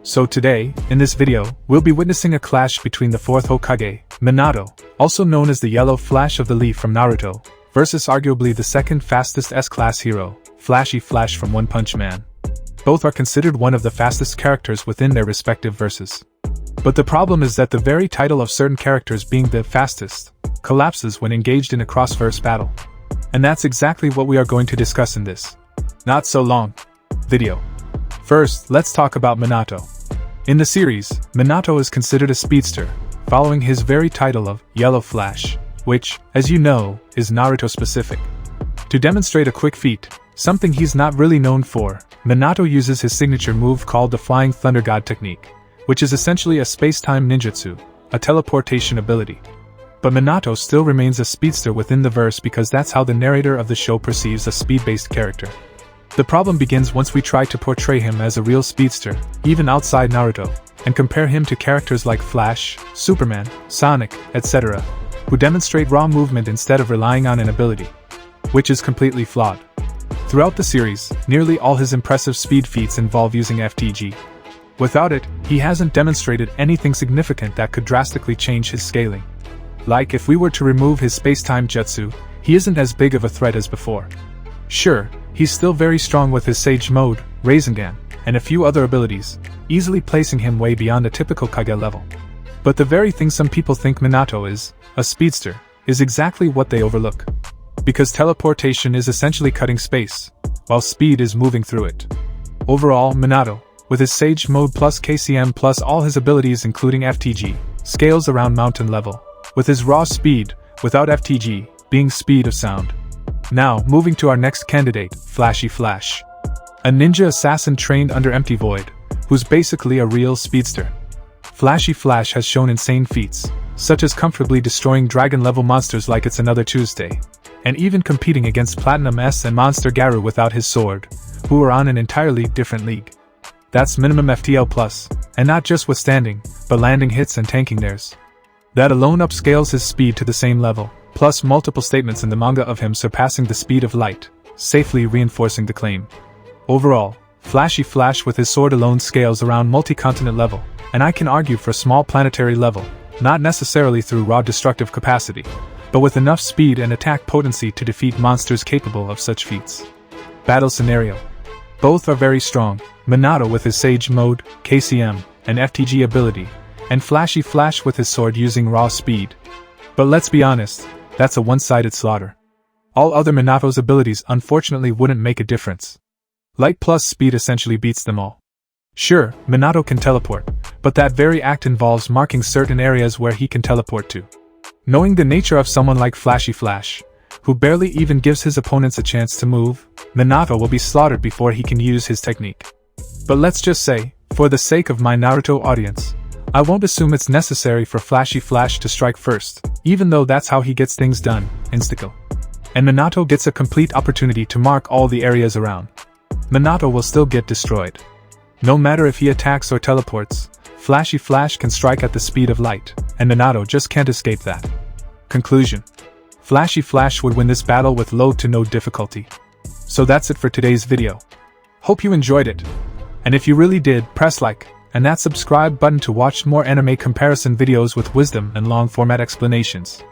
So today, in this video, we'll be witnessing a clash between the 4th Hokage, Minato, also known as the Yellow Flash of the Leaf from Naruto, versus arguably the second fastest S-class hero, Flashy Flash from One Punch Man. Both are considered one of the fastest characters within their respective verses. But the problem is that the very title of certain characters being the fastest collapses when engaged in a cross-verse battle. And that's exactly what we are going to discuss in this not so long video. First, let's talk about Minato. In the series, Minato is considered a speedster, following his very title of Yellow Flash, which, as you know, is Naruto specific. To demonstrate a quick feat, something he's not really known for, Minato uses his signature move called the Flying Thunder God technique, which is essentially a space-time ninjutsu, a teleportation ability. But Minato still remains a speedster within the verse because that's how the narrator of the show perceives a speed-based character. The problem begins once we try to portray him as a real speedster, even outside Naruto, and compare him to characters like Flash, Superman, Sonic, etc., who demonstrate raw movement instead of relying on an ability, which is completely flawed. Throughout the series, nearly all his impressive speed feats involve using FTG. Without it, he hasn't demonstrated anything significant that could drastically change his scaling. Like if we were to remove his space-time jutsu, he isn't as big of a threat as before. Sure, he's still very strong with his Sage Mode, Rasengan, and a few other abilities, easily placing him way beyond a typical Kage level. But the very thing some people think Minato is, a speedster, is exactly what they overlook. Because teleportation is essentially cutting space, while speed is moving through it. Overall, Minato, with his Sage Mode plus KCM plus all his abilities including FTG, scales around mountain level, with his raw speed, without FTG, being speed of sound. Now, moving to our next candidate, Flashy Flash. A ninja assassin trained under Empty Void, who's basically a real speedster. Flashy Flash has shown insane feats, such as comfortably destroying dragon-level monsters like it's another Tuesday, and even competing against Platinum S and Monster Garu without his sword, who are on an entirely different league. That's minimum FTL plus, and not just withstanding, but landing hits and tanking theirs. That alone upscales his speed to the same level, plus multiple statements in the manga of him surpassing the speed of light, safely reinforcing the claim. Overall, Flashy Flash with his sword alone scales around multi-continent level, and I can argue for small planetary level, not necessarily through raw destructive capacity, but with enough speed and attack potency to defeat monsters capable of such feats. Battle scenario. Both are very strong, Minato with his Sage Mode, KCM, and FTG ability, and Flashy Flash with his sword using raw speed. But let's be honest, that's a one-sided slaughter. All other Minato's abilities unfortunately wouldn't make a difference. Light plus speed essentially beats them all. Sure, Minato can teleport, but that very act involves marking certain areas where he can teleport to. Knowing the nature of someone like Flashy Flash, who barely even gives his opponents a chance to move, Minato will be slaughtered before he can use his technique. But let's just say, for the sake of my Naruto audience, I won't assume it's necessary for Flashy Flash to strike first, even though that's how he gets things done, insta-kill. And Minato gets a complete opportunity to mark all the areas around. Minato will still get destroyed. No matter if he attacks or teleports, Flashy Flash can strike at the speed of light, and Minato just can't escape that. Conclusion. Flashy Flash would win this battle with low to no difficulty. So that's it for today's video. Hope you enjoyed it. And if you really did, press like, and that subscribe button to watch more anime comparison videos with wisdom and long format explanations.